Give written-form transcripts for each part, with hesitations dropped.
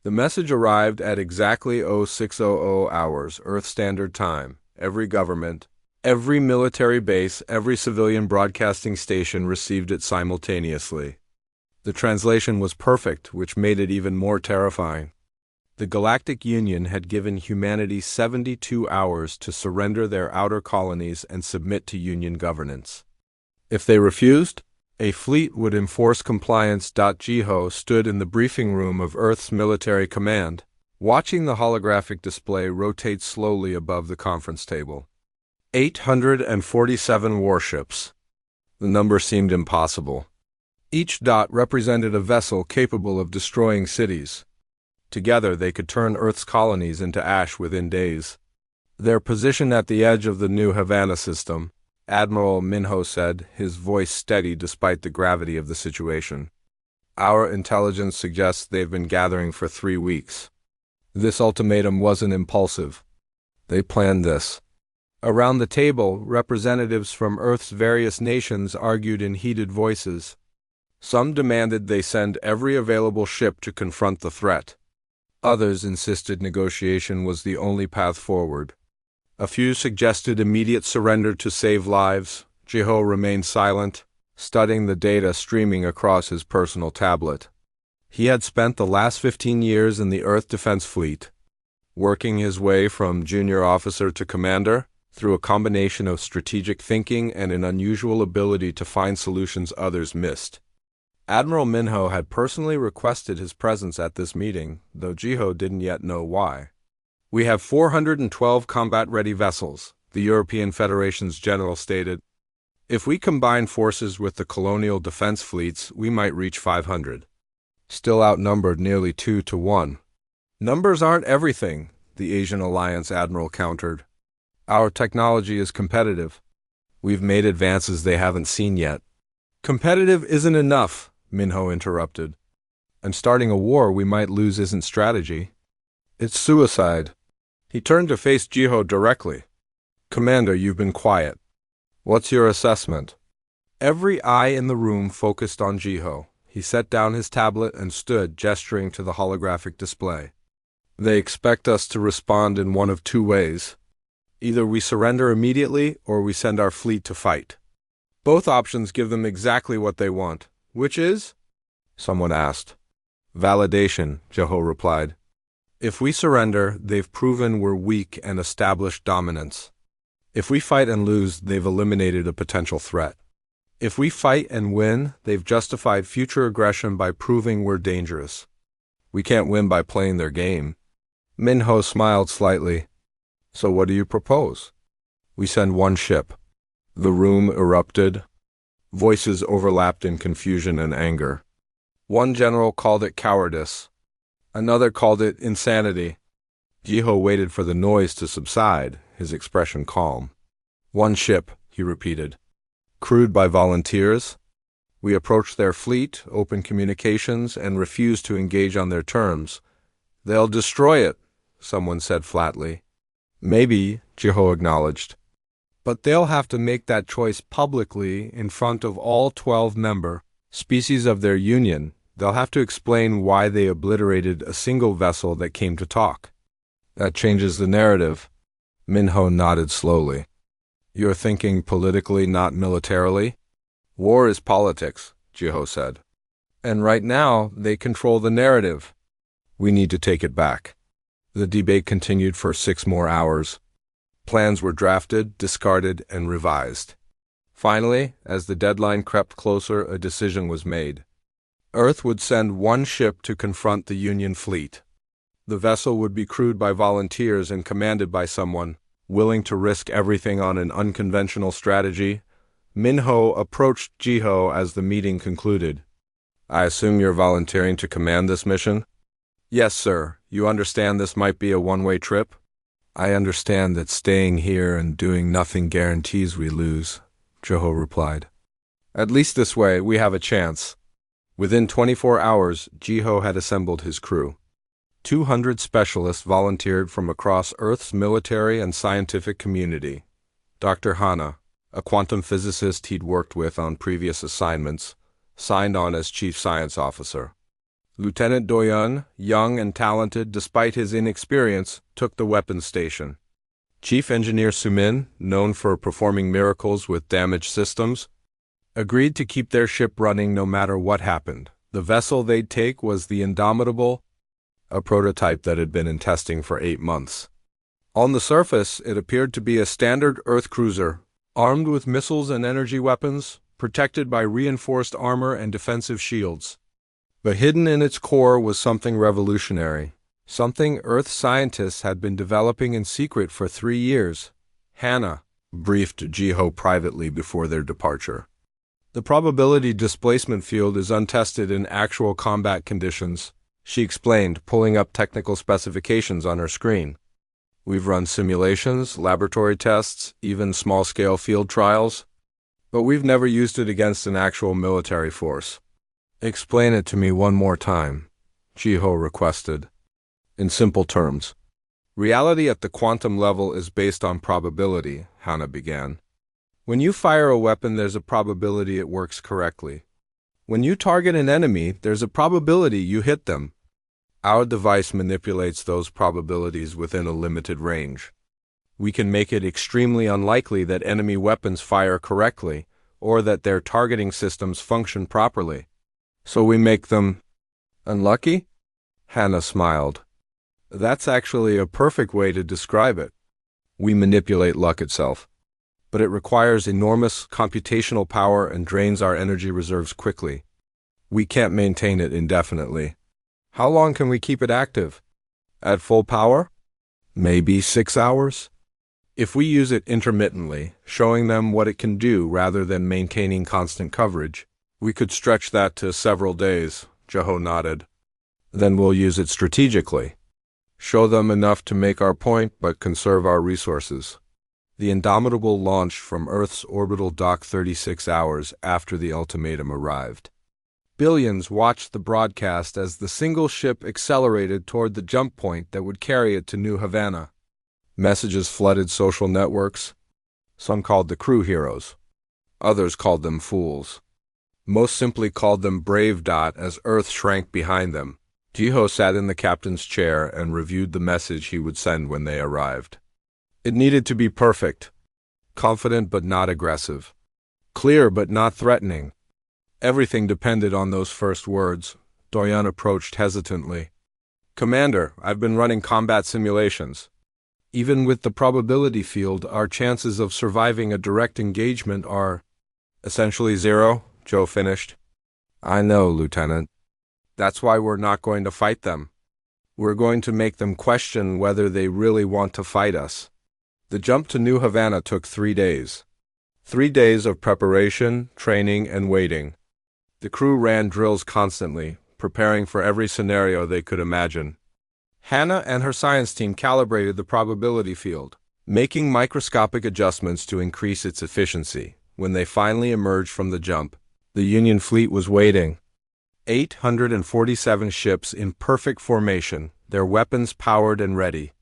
The message arrived at exactly 0600 hours, Earth Standard Time. Every government, every military base, every civilian broadcasting station received it simultaneously. The translation was perfect, which made it even more terrifying. The Galactic Union had given humanity 72 hours to surrender their outer colonies and submit to Union governance. If they refused, a fleet would enforce compliance. Jiho stood in the briefing room of Earth's military command, watching the holographic display rotate slowly above the conference table. 847 warships. The number seemed impossible. Each dot represented a vessel capable of destroying cities. Together they could turn Earth's colonies into ash within days. Their position at the edge of the new Havana system, Admiral Minho said, his voice steady despite the gravity of the situation. Our intelligence suggests they've been gathering for 3 weeks. This ultimatum wasn't impulsive. They planned this. Around the table, representatives from Earth's various nations argued in heated voices. Some demanded they send every available ship to confront the threat. Others insisted negotiation was the only path forward. A few suggested immediate surrender to save lives. Jiho remained silent, studying the data streaming across his personal tablet. He had spent the last 15 years in the Earth Defense Fleet, working his way from junior officer to commander through a combination of strategic thinking and an unusual ability to find solutions others missed. Admiral Minho had personally requested his presence at this meeting, though Jiho didn't yet know why. "We have 412 combat-ready vessels," the European Federation's general stated. "If we combine forces with the colonial defense fleets, we might reach 500. Still outnumbered nearly 2 to 1. "Numbers aren't everything," the Asian Alliance admiral countered. "Our technology is competitive. We've made advances they haven't seen yet." "Competitive isn't enough," Minho interrupted. "And starting a war we might lose isn't strategy. It's suicide." He turned to face Jiho directly. "Commander, you've been quiet. What's your assessment?" Every eye in the room focused on Jiho. He set down his tablet and stood, gesturing to the holographic display. "They expect us to respond in one of 2 ways. Either we surrender immediately or we send our fleet to fight. Both options give them exactly what they want. Which is?" someone asked. "Validation," Jiho replied. "If we surrender, they've proven we're weak and established dominance. If we fight and lose, they've eliminated a potential threat. If we fight and win, they've justified future aggression by proving we're dangerous. We can't win by playing their game." Minho smiled slightly. "So what do you propose?" "We send 1 ship." The room erupted. Voices overlapped in confusion and anger. One general called it cowardice. Another called it insanity. Jiho waited for the noise to subside, his expression calm. 1 ship, he repeated. "Crewed by volunteers. We approach their fleet, open communications, and refuse to engage on their terms. They'll destroy it," someone said flatly. "Maybe," Jiho acknowledged. "But they'll have to make that choice publicly in front of all 12 member species of their union. They'll have to explain why they obliterated a single vessel that came to talk. That changes the narrative." Minho nodded slowly. "You're thinking politically, not militarily?" "War is politics," Jiho said. "And right now, they control the narrative. We need to take it back." The debate continued for 6 more hours. Plans were drafted, discarded, and revised. Finally, as the deadline crept closer, a decision was made. Earth would send 1 ship to confront the Union fleet. The vessel would be crewed by volunteers and commanded by someone willing to risk everything on an unconventional strategy. Minho approached Jiho as the meeting concluded. "I assume you're volunteering to command this mission?" "Yes, sir. You understand this might be a one-way trip?" "I understand that staying here and doing nothing guarantees we lose," Jiho replied. "At least this way, we have a chance." Within 24 hours, Jiho had assembled his crew. 200 specialists volunteered from across Earth's military and scientific community. Dr. Hana, a quantum physicist he'd worked with on previous assignments, signed on as Chief Science Officer. Lieutenant Doyon, young and talented despite his inexperience, took the weapons station. Chief Engineer Sumin, known for performing miracles with damaged systems, agreed to keep their ship running no matter what happened. The vessel they'd take was the Indomitable, a prototype that had been in testing for 8 months. On the surface, it appeared to be a standard Earth cruiser, armed with missiles and energy weapons, protected by reinforced armor and defensive shields. But hidden in its core was something revolutionary, something Earth scientists had been developing in secret for 3 years. Hannah briefed Jiho privately before their departure. The probability displacement field is untested in actual combat conditions, she explained, pulling up technical specifications on her screen. We've run simulations, laboratory tests, even small-scale field trials, but we've never used it against an actual military force. Explain it to me one more time, Jiho requested. In simple terms. Reality at the quantum level is based on probability, Hannah began. When you fire a weapon, there's a probability it works correctly. When you target an enemy, there's a probability you hit them. Our device manipulates those probabilities within a limited range. We can make it extremely unlikely that enemy weapons fire correctly, or that their targeting systems function properly. So we make them unlucky? Hannah smiled. That's actually a perfect way to describe it. We manipulate luck itself. But it requires enormous computational power and drains our energy reserves quickly. We can't maintain it indefinitely. How long can we keep it active? At full power? Maybe 6 hours? If we use it intermittently, showing them what it can do rather than maintaining constant coverage, we could stretch that to several days, Jiho nodded. Then we'll use it strategically. Show them enough to make our point but conserve our resources. The Indomitable launched from Earth's orbital dock 36 hours after the ultimatum arrived. Billions watched the broadcast as the single ship accelerated toward the jump point that would carry it to New Havana. Messages flooded social networks. Some called the crew heroes. Others called them fools. Most simply called them brave. As Earth shrank behind them, Jiho sat in the captain's chair and reviewed the message he would send when they arrived. It needed to be perfect, confident but not aggressive, clear but not threatening. Everything depended on those first words. Doyon approached hesitantly. Commander, I've been running combat simulations. Even with the probability field, our chances of surviving a direct engagement are essentially zero, Joe finished. I know, Lieutenant. That's why we're not going to fight them. We're going to make them question whether they really want to fight us. The jump to New Havana took 3 days. 3 days of preparation, training, and waiting. The crew ran drills constantly, preparing for every scenario they could imagine. Hannah and her science team calibrated the probability field, making microscopic adjustments to increase its efficiency. When they finally emerged from the jump, the Union fleet was waiting. 847 ships in perfect formation, their weapons powered and ready.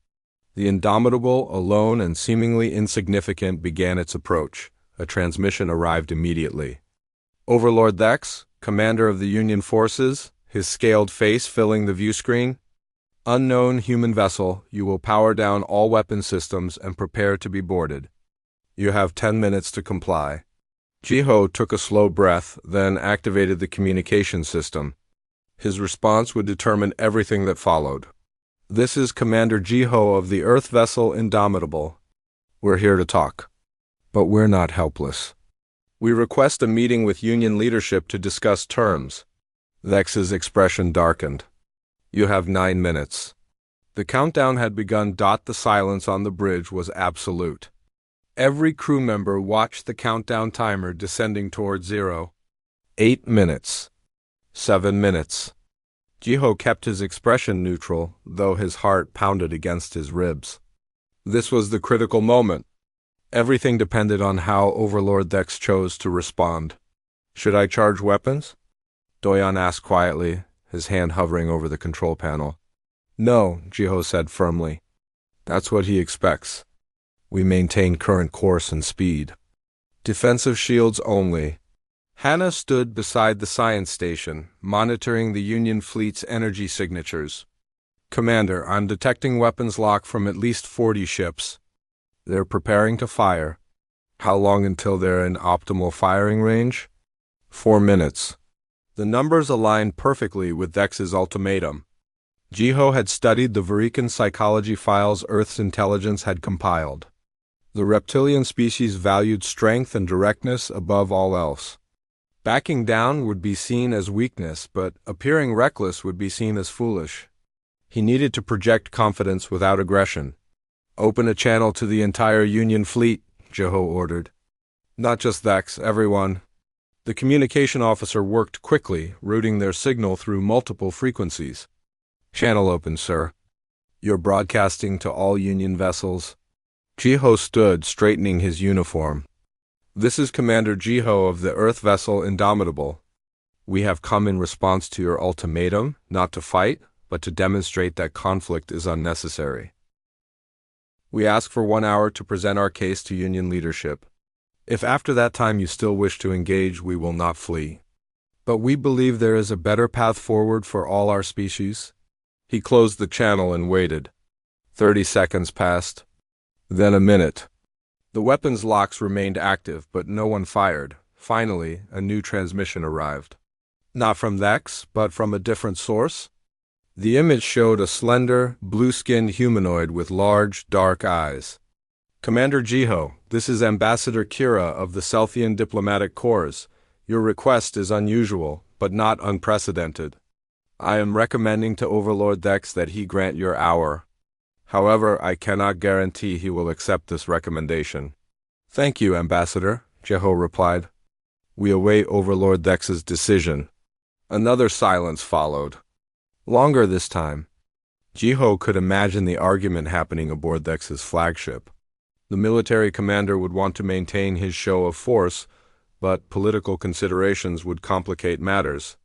The Indomitable, alone and seemingly insignificant, began its approach. A transmission arrived immediately. Overlord Thex, commander of the Union forces, his scaled face filling the view screen. Unknown human vessel, you will power down all weapon systems and prepare to be boarded. You have 10 minutes to comply. Jiho took a slow breath, then activated the communication system. His response would determine everything that followed. This is Commander Jiho of the Earth vessel Indomitable. We're here to talk. But we're not helpless. We request a meeting with Union leadership to discuss terms. Vex's expression darkened. You have 9 minutes. The countdown had begun. The silence on the bridge was absolute. Every crew member watched the countdown timer descending toward 0. 8 minutes. 7 minutes. Jiho kept his expression neutral, though his heart pounded against his ribs. This was the critical moment. Everything depended on how Overlord Thex chose to respond. Should I charge weapons? Doyon asked quietly, his hand hovering over the control panel. No, Jiho said firmly. That's what he expects. We maintain current course and speed. Defensive shields only. Hannah stood beside the science station, monitoring the Union fleet's energy signatures. Commander, I'm detecting weapons lock from at least 40 ships. They're preparing to fire. How long until they're in optimal firing range? 4 minutes. The numbers aligned perfectly with Dex's ultimatum. Jiho had studied the Varikan psychology files Earth's intelligence had compiled. The reptilian species valued strength and directness above all else. Backing down would be seen as weakness, but appearing reckless would be seen as foolish. He needed to project confidence without aggression. Open a channel to the entire Union fleet, Jiho ordered. Not just Dex, everyone. The communication officer worked quickly, routing their signal through multiple frequencies. Channel open, sir. You're broadcasting to all Union vessels. Jiho stood, straightening his uniform. This is Commander Jiho of the Earth vessel Indomitable. We have come in response to your ultimatum, not to fight, but to demonstrate that conflict is unnecessary. We ask for 1 hour to present our case to Union leadership. If after that time you still wish to engage, we will not flee. But we believe there is a better path forward for all our species. He closed the channel and waited. 30 seconds passed. Then a minute. The weapons locks remained active, but no one fired. Finally, a new transmission arrived. Not from Dex, but from a different source. The image showed a slender, blue-skinned humanoid with large, dark eyes. Commander Jiho, this is Ambassador Kira of the Celthian Diplomatic Corps. Your request is unusual, but not unprecedented. I am recommending to Overlord Dex that he grant your hour. However, I cannot guarantee he will accept this recommendation. Thank you, Ambassador, Jiho replied. We await Overlord Dex's decision. Another silence followed. Longer this time. Jiho could imagine the argument happening aboard Dex's flagship. The military commander would want to maintain his show of force, but political considerations would complicate matters.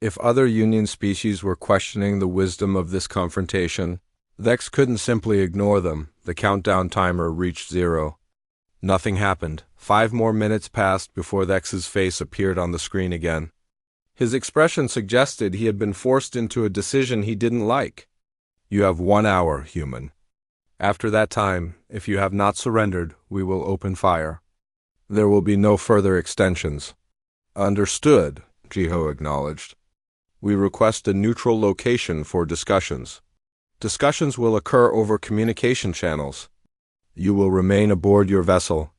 If other Union species were questioning the wisdom of this confrontation, Dex couldn't simply ignore them. The countdown timer reached 0. Nothing happened. 5 more minutes passed before Dex's face appeared on the screen again. His expression suggested he had been forced into a decision he didn't like. You have 1 hour, human. After that time, if you have not surrendered, we will open fire. There will be no further extensions. Understood, Jiho acknowledged. We request a neutral location for discussions. Discussions will occur over communication channels. You will remain aboard your vessel.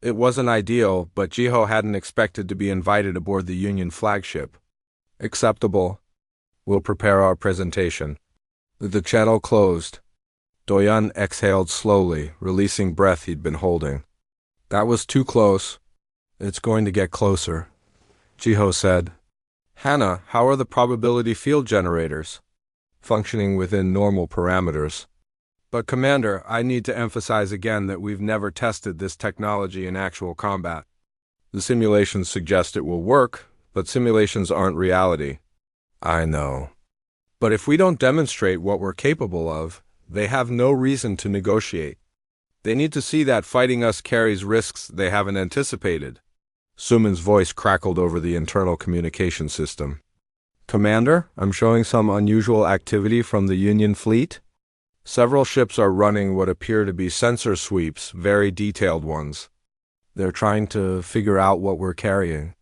It wasn't ideal, but Jiho hadn't expected to be invited aboard the Union flagship. Acceptable. We'll prepare our presentation. The channel closed. Doyan exhaled slowly, releasing breath he'd been holding. That was too close. It's going to get closer, Jiho said. Hannah, how are the probability field generators? Functioning within normal parameters. But Commander, I need to emphasize again that we've never tested this technology in actual combat. The simulations suggest it will work, but simulations aren't reality. I know. But if we don't demonstrate what we're capable of, they have no reason to negotiate. They need to see that fighting us carries risks they haven't anticipated. Suman's voice crackled over the internal communication system. Commander, I'm showing some unusual activity from the Union fleet. Several ships are running what appear to be sensor sweeps, very detailed ones. They're trying to figure out what we're carrying.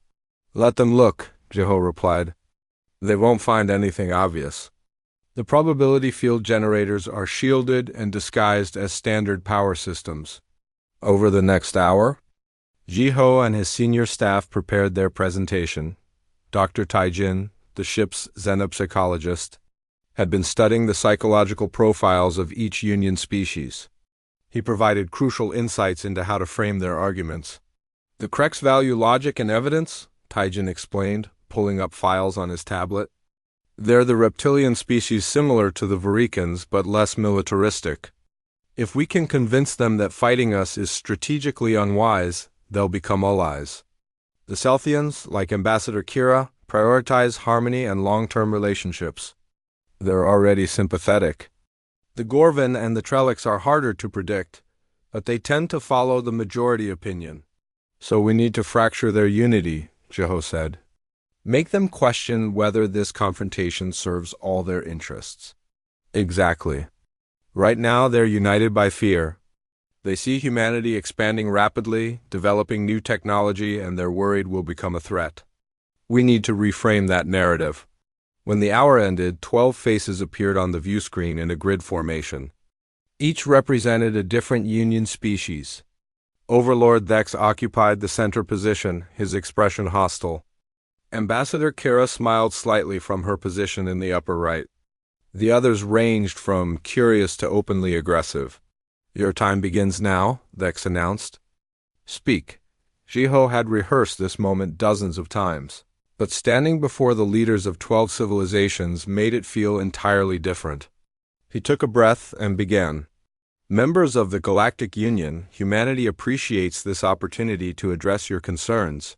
Let them look, Jiho replied. They won't find anything obvious. The probability field generators are shielded and disguised as standard power systems. Over the next hour, Jiho and his senior staff prepared their presentation. Dr. Taijin, the ship's xenopsychologist, had been studying the psychological profiles of each Union species. He provided crucial insights into how to frame their arguments. The Krex value logic and evidence, Taijin explained, pulling up files on his tablet. They're the reptilian species similar to the Varikans, but less militaristic. If we can convince them that fighting us is strategically unwise, they'll become allies. The Celthians, like Ambassador Kira, prioritize harmony and long-term relationships. They're already sympathetic. The Gorvan and the Trellics are harder to predict, but they tend to follow the majority opinion. So we need to fracture their unity, Jiho said. Make them question whether this confrontation serves all their interests. Exactly. Right now they're united by fear. They see humanity expanding rapidly, developing new technology, and they're worried we'll become a threat. We need to reframe that narrative. When the hour ended, 12 faces appeared on the view screen in a grid formation. Each represented a different Union species. Overlord Thex occupied the center position, his expression hostile. Ambassador Kira smiled slightly from her position in the upper right. The others ranged from curious to openly aggressive. Your time begins now, Thex announced. Speak. Jiho had rehearsed this moment dozens of times, but standing before the leaders of 12 civilizations made it feel entirely different. He took a breath and began. Members of the Galactic Union, humanity appreciates this opportunity to address your concerns.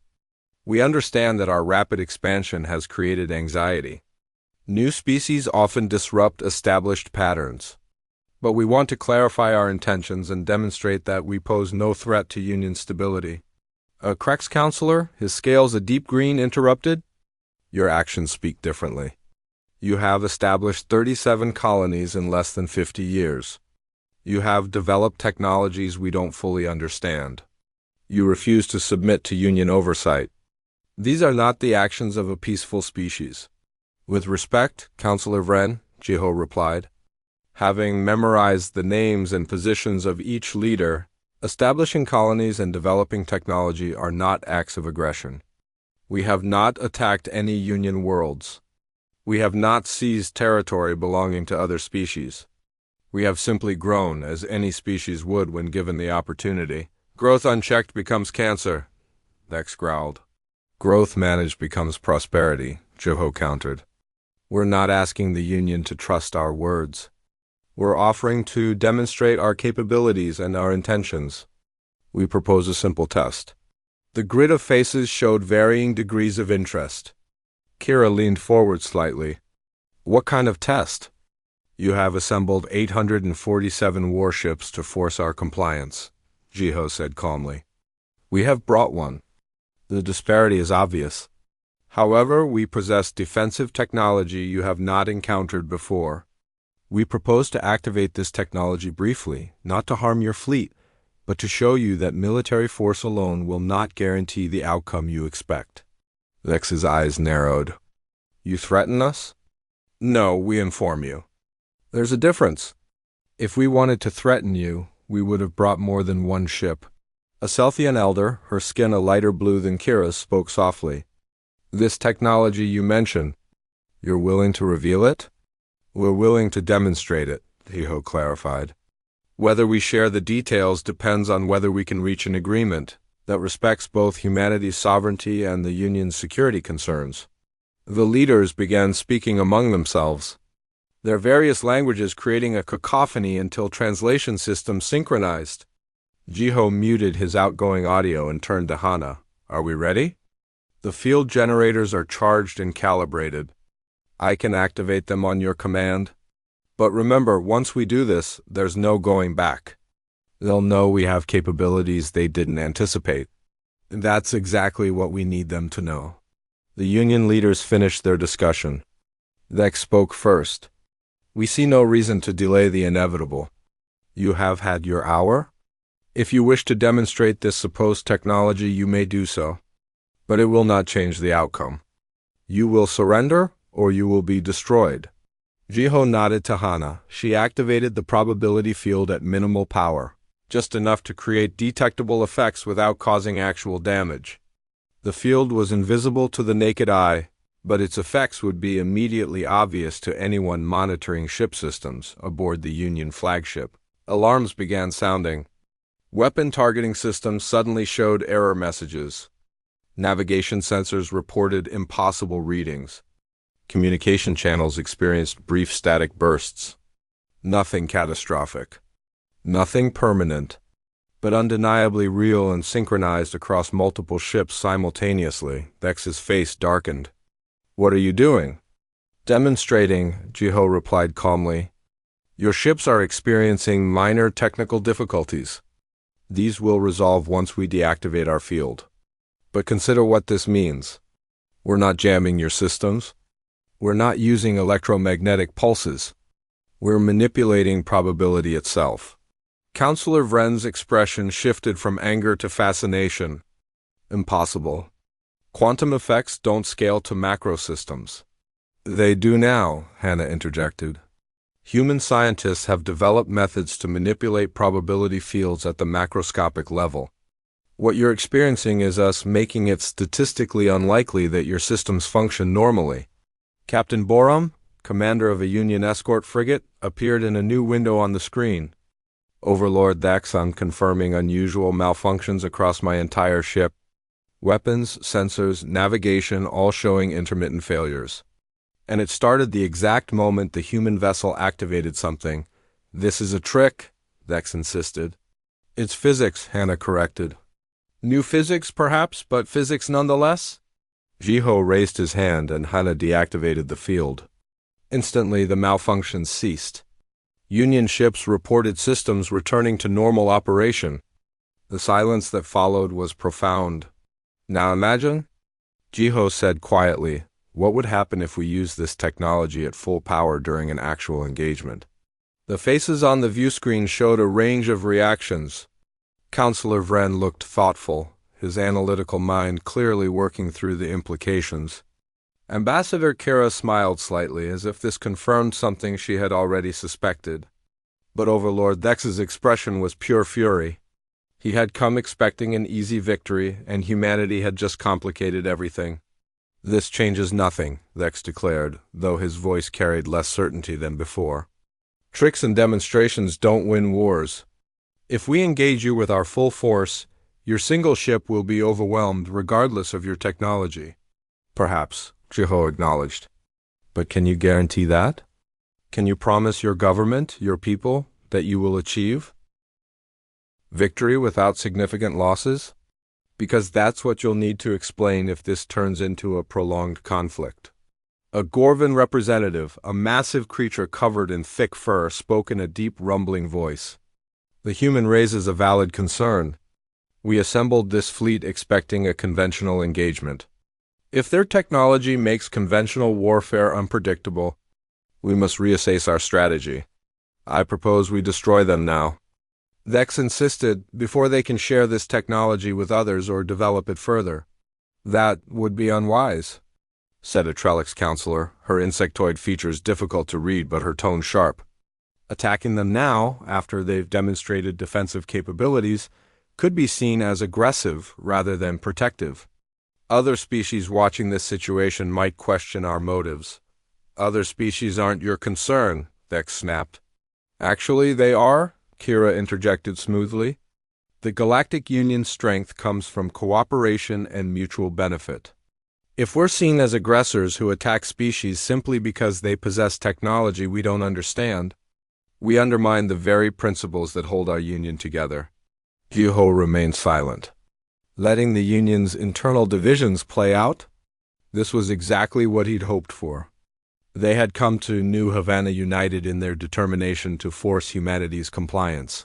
We understand that our rapid expansion has created anxiety. New species often disrupt established patterns. But we want to clarify our intentions and demonstrate that we pose no threat to Union stability. Krex Counselor, his scales a deep green, interrupted. Your actions speak differently. You have established 37 colonies in less than 50 years. You have developed technologies we don't fully understand. You refuse to submit to Union oversight. These are not the actions of a peaceful species. With respect, Counselor Vren, Jiho replied. Having memorized the names and positions of each leader, establishing colonies and developing technology are not acts of aggression. We have not attacked any Union worlds. We have not seized territory belonging to other species. We have simply grown, as any species would when given the opportunity. Growth unchecked becomes cancer, Thex growled. Growth managed becomes prosperity, Jiho countered. We're not asking the Union to trust our words. We're offering to demonstrate our capabilities and our intentions. We propose a simple test. The grid of faces showed varying degrees of interest. Kira leaned forward slightly. What kind of test? You have assembled 847 warships to force our compliance, Jiho said calmly. We have brought one. The disparity is obvious. However, we possess defensive technology you have not encountered before. We propose to activate this technology briefly, not to harm your fleet, but to show you that military force alone will not guarantee the outcome you expect. Vex's eyes narrowed. You threaten us? No, we inform you. There's a difference. If we wanted to threaten you, we would have brought more than one ship. A Selthian elder, her skin a lighter blue than Kira's, spoke softly. This technology you mention, you're willing to reveal it? We're willing to demonstrate it, Jiho clarified. Whether we share the details depends on whether we can reach an agreement that respects both humanity's sovereignty and the Union's security concerns. The leaders began speaking among themselves, their various languages creating a cacophony until translation systems synchronized. Jiho muted his outgoing audio and turned to Hana. Are we ready? The field generators are charged and calibrated. I can activate them on your command. But remember, once we do this, there's no going back. They'll know we have capabilities they didn't anticipate. That's exactly what we need them to know. The Union leaders finished their discussion. Vex spoke first. We see no reason to delay the inevitable. You have had your hour? If you wish to demonstrate this supposed technology, you may do so. But it will not change the outcome. You will surrender, or you will be destroyed. Jiho nodded to Hana. She activated the probability field at minimal power, just enough to create detectable effects without causing actual damage. The field was invisible to the naked eye, but its effects would be immediately obvious to anyone monitoring ship systems aboard the Union flagship. Alarms began sounding. Weapon targeting systems suddenly showed error messages. Navigation sensors reported impossible readings. Communication channels experienced brief static bursts. Nothing catastrophic. Nothing permanent, but undeniably real and synchronized across multiple ships simultaneously. Vex's face darkened. What are you doing? Demonstrating, Jiho replied calmly. Your ships are experiencing minor technical difficulties. These will resolve once we deactivate our field. But consider what this means. We're not jamming your systems. We're not using electromagnetic pulses. We're manipulating probability itself. Counselor Vren's expression shifted from anger to fascination. Impossible. Quantum effects don't scale to macro systems. They do now, Hannah interjected. Human scientists have developed methods to manipulate probability fields at the macroscopic level. What you're experiencing is us making it statistically unlikely that your systems function normally. Captain Borum, commander of a Union escort frigate, appeared in a new window on the screen. Overlord Dex, I'm confirming unusual malfunctions across my entire ship. Weapons, sensors, navigation, all showing intermittent failures. And it started the exact moment the human vessel activated something. This is a trick, Dex insisted. It's physics, Hannah corrected. New physics, perhaps, but physics nonetheless? Jiho raised his hand and Hannah deactivated the field. Instantly, the malfunctions ceased. Union ships reported systems returning to normal operation. The silence that followed was profound. Now imagine, Jiho said quietly, what would happen if we used this technology at full power during an actual engagement? The faces on the view screen showed a range of reactions. Counselor Vren looked thoughtful, his analytical mind clearly working through the implications. Ambassador Kira smiled slightly, as if this confirmed something she had already suspected. But Overlord Dex's expression was pure fury. He had come expecting an easy victory, and humanity had just complicated everything. This changes nothing, Dex declared, though his voice carried less certainty than before. Tricks and demonstrations don't win wars. If we engage you with our full force, your single ship will be overwhelmed regardless of your technology. Perhaps, Jiho acknowledged. But can you guarantee that? Can you promise your government, your people, that you will achieve victory without significant losses? Because that's what you'll need to explain if this turns into a prolonged conflict. A Gorvan representative, a massive creature covered in thick fur, spoke in a deep, rumbling voice. The human raises a valid concern. We assembled this fleet expecting a conventional engagement. If their technology makes conventional warfare unpredictable, we must reassess our strategy. I propose we destroy them now. Dex insisted, before they can share this technology with others or develop it further. That would be unwise, said a Trellix counselor, her insectoid features difficult to read but her tone sharp. Attacking them now, after they've demonstrated defensive capabilities, could be seen as aggressive rather than protective. Other species watching this situation might question our motives. Other species aren't your concern, Dex snapped. Actually, they are, Kira interjected smoothly. The Galactic Union's strength comes from cooperation and mutual benefit. If we're seen as aggressors who attack species simply because they possess technology we don't understand, we undermine the very principles that hold our Union together. Jiho remained silent. Letting the Union's internal divisions play out? This was exactly what he'd hoped for. They had come to New Havana united in their determination to force humanity's compliance.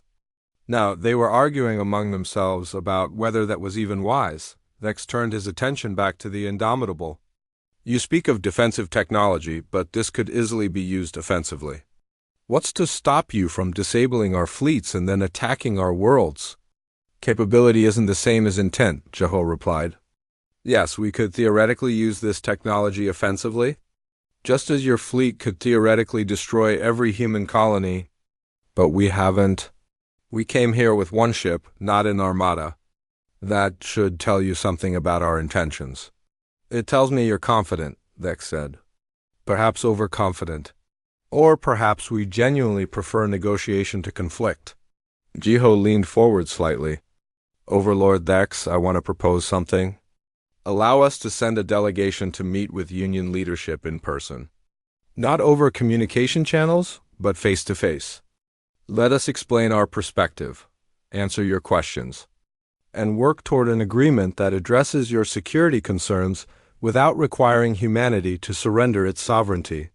Now, they were arguing among themselves about whether that was even wise. Vex turned his attention back to the Indomitable. You speak of defensive technology, but this could easily be used offensively. What's to stop you from disabling our fleets and then attacking our worlds? Capability isn't the same as intent, Jiho replied. Yes, we could theoretically use this technology offensively, just as your fleet could theoretically destroy every human colony. But we haven't. We came here with one ship, not an armada. That should tell you something about our intentions. It tells me you're confident, Vex said. Perhaps overconfident. Or perhaps we genuinely prefer negotiation to conflict. Jiho leaned forward slightly. Overlord Dex, I want to propose something. Allow us to send a delegation to meet with Union leadership in person. Not over communication channels, but face-to-face. Let us explain our perspective, answer your questions, and work toward an agreement that addresses your security concerns without requiring humanity to surrender its sovereignty.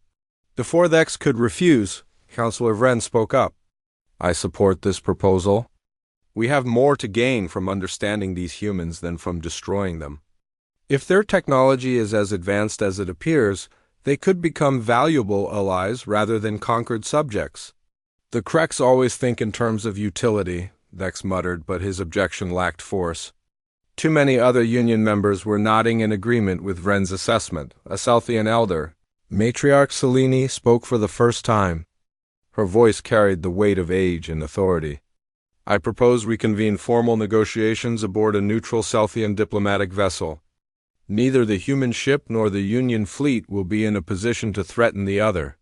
Before Dex could refuse, Counselor Vren spoke up. I support this proposal. We have more to gain from understanding these humans than from destroying them. If their technology is as advanced as it appears, they could become valuable allies rather than conquered subjects. The Kreks always think in terms of utility, Vex muttered, but his objection lacked force. Too many other Union members were nodding in agreement with Vren's assessment. A Selthian elder, Matriarch Selene, spoke for the first time. Her voice carried the weight of age and authority. I propose we convene formal negotiations aboard a neutral Selthian diplomatic vessel. Neither the human ship nor the Union fleet will be in a position to threaten the other.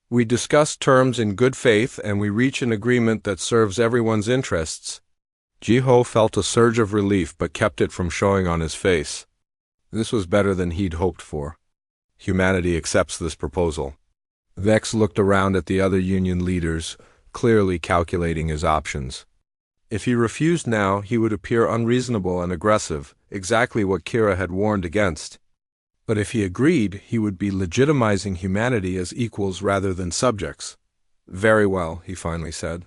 We discuss terms in good faith and we reach an agreement that serves everyone's interests. Jiho felt a surge of relief but kept it from showing on his face. This was better than he'd hoped for. Humanity accepts this proposal. Vex looked around at the other Union leaders, clearly calculating his options. If he refused now, he would appear unreasonable and aggressive, exactly what Kira had warned against. But if he agreed, he would be legitimizing humanity as equals rather than subjects. Very well, he finally said.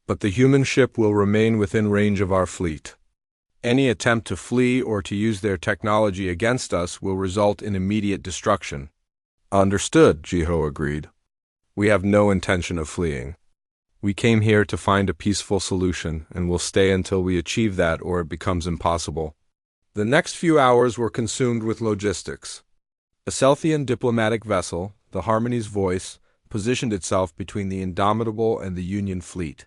But the human ship will remain within range of our fleet. Any attempt to flee or to use their technology against us will result in immediate destruction. Understood, Jiho agreed. We have no intention of fleeing. We came here to find a peaceful solution, and will stay until we achieve that or it becomes impossible. The next few hours were consumed with logistics. A Selthian diplomatic vessel, the Harmony's Voice, positioned itself between the Indomitable and the Union fleet.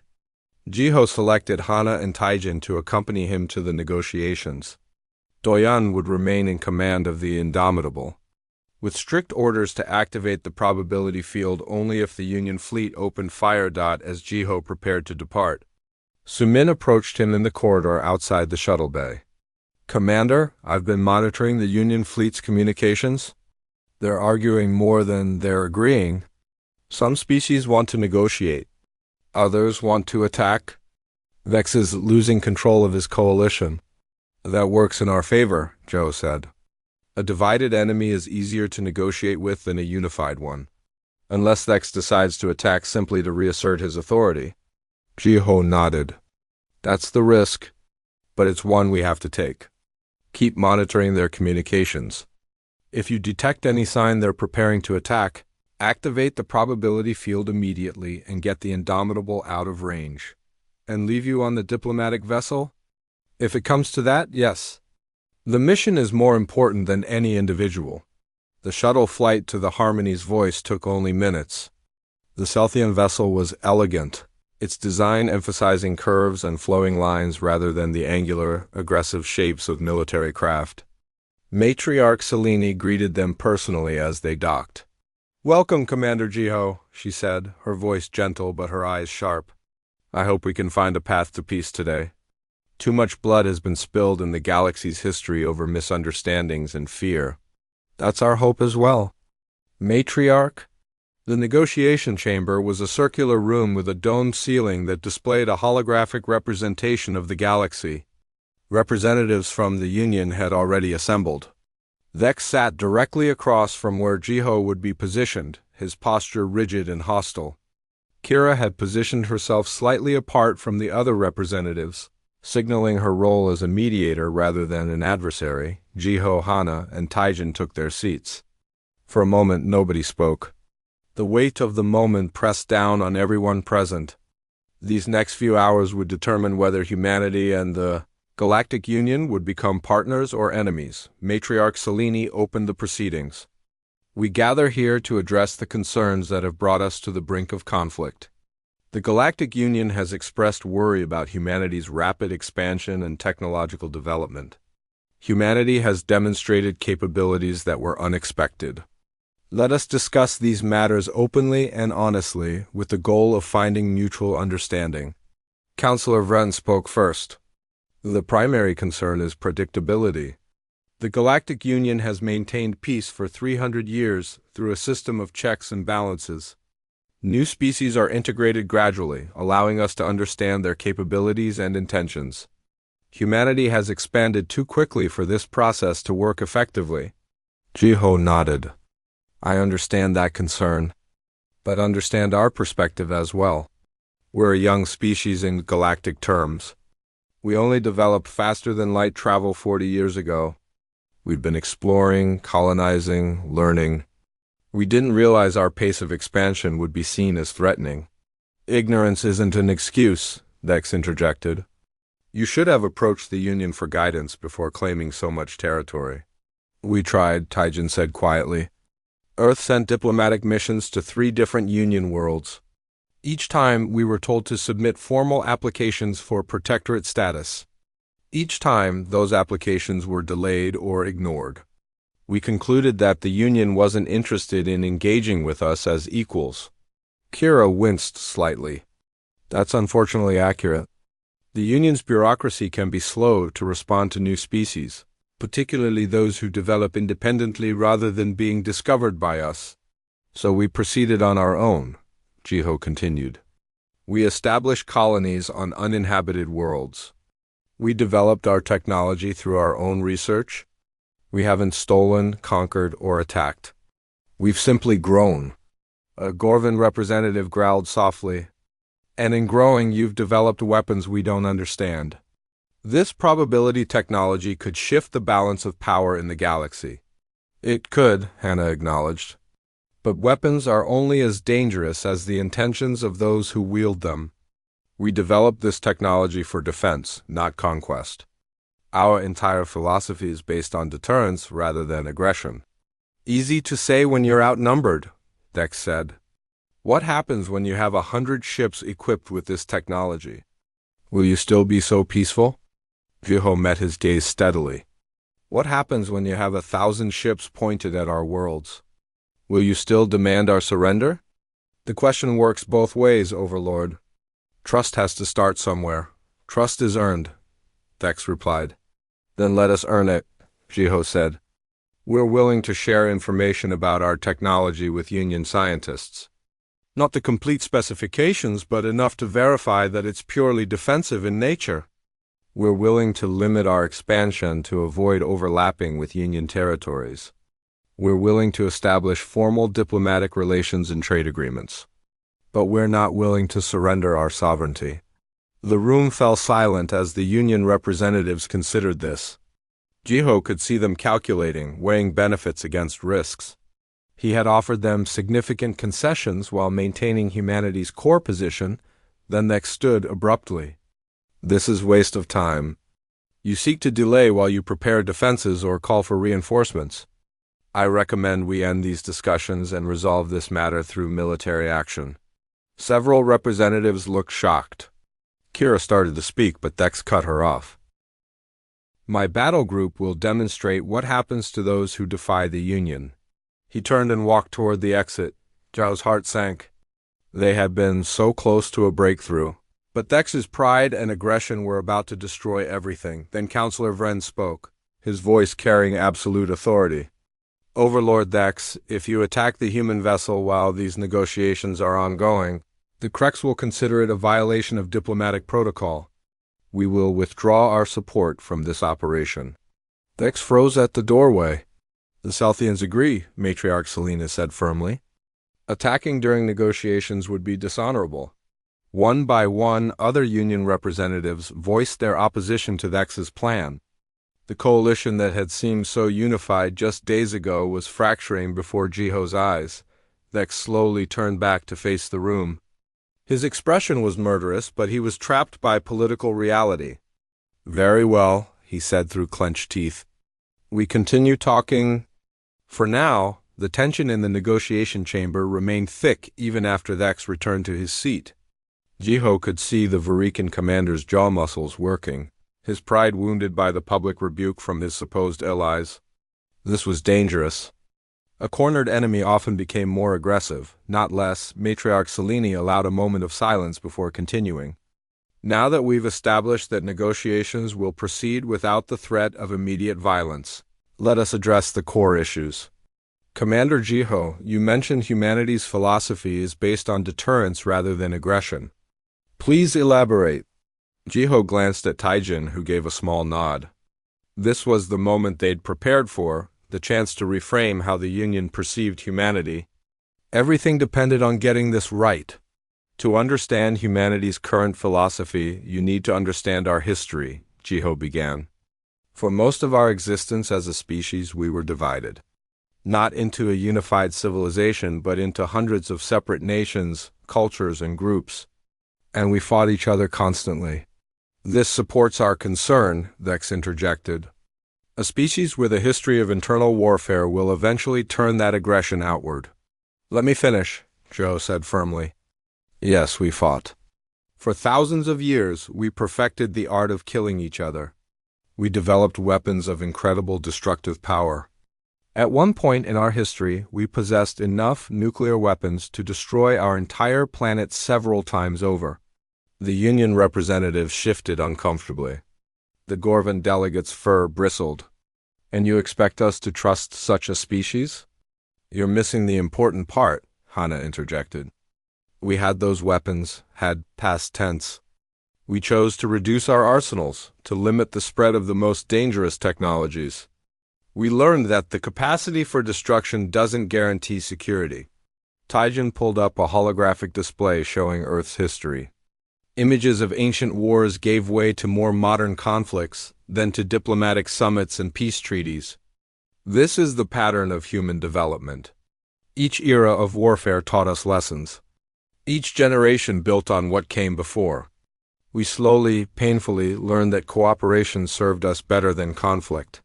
Jiho selected Hana and Taijin to accompany him to the negotiations. Doyan would remain in command of the Indomitable, with strict orders to activate the probability field only if the Union fleet opened fire. As Jiho prepared to depart, Sumin approached him in the corridor outside the shuttle bay. Commander, I've been monitoring the Union fleet's communications. They're arguing more than they're agreeing. Some species want to negotiate. Others want to attack. Vex is losing control of his coalition. That works in our favor, Joe said. A divided enemy is easier to negotiate with than a unified one, unless Vex decides to attack simply to reassert his authority. Jiho nodded. That's the risk, but it's one we have to take. Keep monitoring their communications. If you detect any sign they're preparing to attack, activate the probability field immediately and get the Indomitable out of range. And leave you on the diplomatic vessel? If it comes to that, yes. The mission is more important than any individual. The shuttle flight to the Harmony's Voice took only minutes. The Selthian vessel was elegant, its design emphasizing curves and flowing lines rather than the angular, aggressive shapes of military craft. Matriarch Selene greeted them personally as they docked. Welcome, Commander Jiho, she said, her voice gentle but her eyes sharp. I hope we can find a path to peace today. Too much blood has been spilled in the galaxy's history over misunderstandings and fear. That's our hope as well. Matriarch? The negotiation chamber was a circular room with a domed ceiling that displayed a holographic representation of the galaxy. Representatives from the Union had already assembled. Vex sat directly across from where Jiho would be positioned, his posture rigid and hostile. Kira had positioned herself slightly apart from the other representatives, signaling her role as a mediator rather than an adversary. Jiho, Hana, and Taijin took their seats. For a moment nobody spoke. The weight of the moment pressed down on everyone present. These next few hours would determine whether humanity and the Galactic Union would become partners or enemies. Matriarch Selene opened the proceedings. We gather here to address the concerns that have brought us to the brink of conflict. The Galactic Union has expressed worry about humanity's rapid expansion and technological development. Humanity has demonstrated capabilities that were unexpected. Let us discuss these matters openly and honestly with the goal of finding mutual understanding. Councillor Vren spoke first. The primary concern is predictability. The Galactic Union has maintained peace for 300 years through a system of checks and balances. New species are integrated gradually, allowing us to understand their capabilities and intentions. Humanity has expanded too quickly for this process to work effectively. Jiho nodded. I understand that concern, but understand our perspective as well. We're a young species in galactic terms. We only developed faster than light travel 40 years ago. We'd been exploring, colonizing, learning. We didn't realize our pace of expansion would be seen as threatening. Ignorance isn't an excuse, Dex interjected. You should have approached the Union for guidance before claiming so much territory. We tried, Taijin said quietly. Earth sent diplomatic missions to 3 different Union worlds. Each time, we were told to submit formal applications for protectorate status. Each time, those applications were delayed or ignored. We concluded that the Union wasn't interested in engaging with us as equals. Kira winced slightly. That's unfortunately accurate. The Union's bureaucracy can be slow to respond to new species, particularly those who develop independently rather than being discovered by us. So we proceeded on our own, Jiho continued. We established colonies on uninhabited worlds. We developed our technology through our own research. We haven't stolen, conquered, or attacked. We've simply grown. A Gorvan representative growled softly. And in growing, you've developed weapons we don't understand. This probability technology could shift the balance of power in the galaxy. It could, Hannah acknowledged. But weapons are only as dangerous as the intentions of those who wield them. We developed this technology for defense, not conquest. Our entire philosophy is based on deterrence rather than aggression. Easy to say when you're outnumbered, Dex said. What happens when you have 100 ships equipped with this technology? Will you still be so peaceful? Jiho met his gaze steadily. What happens when you have 1,000 ships pointed at our worlds? Will you still demand our surrender? The question works both ways, Overlord. Trust has to start somewhere. Trust is earned, Dex replied. Then let us earn it, Jiho said. We're willing to share information about our technology with Union scientists. Not the complete specifications, but enough to verify that it's purely defensive in nature. We're willing to limit our expansion to avoid overlapping with Union territories. We're willing to establish formal diplomatic relations and trade agreements. But we're not willing to surrender our sovereignty. The room fell silent as the Union representatives considered this. Jiho could see them calculating, weighing benefits against risks. He had offered them significant concessions while maintaining humanity's core position, then Dex stood abruptly. This is waste of time. You seek to delay while you prepare defenses or call for reinforcements. I recommend we end these discussions and resolve this matter through military action. Several representatives looked shocked. Kira started to speak, but Dex cut her off. My battle group will demonstrate what happens to those who defy the Union. He turned and walked toward the exit. Zhao's heart sank. They had been so close to a breakthrough. But Dex's pride and aggression were about to destroy everything. Then Counselor Vren spoke, his voice carrying absolute authority. Overlord Dex, if you attack the human vessel while these negotiations are ongoing, the Krex will consider it a violation of diplomatic protocol. We will withdraw our support from this operation. Dex froze at the doorway. The Selthians agree, Matriarch Selena said firmly. Attacking during negotiations would be dishonorable. One by one, other Union representatives voiced their opposition to Dex's plan. The coalition that had seemed so unified just days ago was fracturing before Jiho's eyes. Dex slowly turned back to face the room. His expression was murderous, but he was trapped by political reality. Very well, he said through clenched teeth. We continue talking. For now, the tension in the negotiation chamber remained thick even after Dex returned to his seat. Jiho could see the Varikan commander's jaw muscles working, his pride wounded by the public rebuke from his supposed allies. This was dangerous. A cornered enemy often became more aggressive, not less. Matriarch Selene allowed a moment of silence before continuing. Now that we've established that negotiations will proceed without the threat of immediate violence, let us address the core issues. Commander Jiho, you mentioned humanity's philosophy is based on deterrence rather than aggression. Please elaborate. Jiho glanced at Taijin, who gave a small nod. This was the moment they'd prepared for, the chance to reframe how the Union perceived humanity. Everything depended on getting this right. To understand humanity's current philosophy, you need to understand our history, Jiho began. For most of our existence as a species, we were divided. Not into a unified civilization, but into hundreds of separate nations, cultures, and groups. And we fought each other constantly. This supports our concern, Vex interjected. A species with a history of internal warfare will eventually turn that aggression outward. Let me finish, Joe said firmly. Yes, we fought. For thousands of years, we perfected the art of killing each other. We developed weapons of incredible destructive power. At one point in our history, we possessed enough nuclear weapons to destroy our entire planet several times over. The Union representatives shifted uncomfortably. The Gorvan delegate's fur bristled. And you expect us to trust such a species? You're missing the important part, Hana interjected. We had those weapons, had past tense. We chose to reduce our arsenals, to limit the spread of the most dangerous technologies. We learned that the capacity for destruction doesn't guarantee security. Taijin pulled up a holographic display showing Earth's history. Images of ancient wars gave way to more modern conflicts, then to diplomatic summits and peace treaties. This is the pattern of human development. Each era of warfare taught us lessons. Each generation built on what came before. We slowly, painfully learned that cooperation served us better than conflict.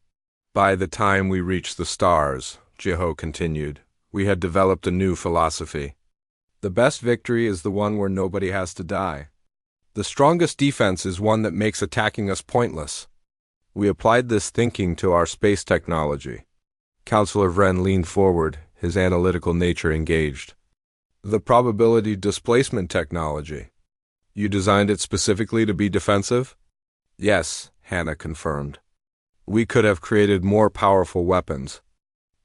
By the time we reached the stars, Jiho continued, we had developed a new philosophy. The best victory is the one where nobody has to die. The strongest defense is one that makes attacking us pointless. We applied this thinking to our space technology. Counselor Vren leaned forward, his analytical nature engaged. The probability displacement technology. You designed it specifically to be defensive? Yes, Hannah confirmed. We could have created more powerful weapons.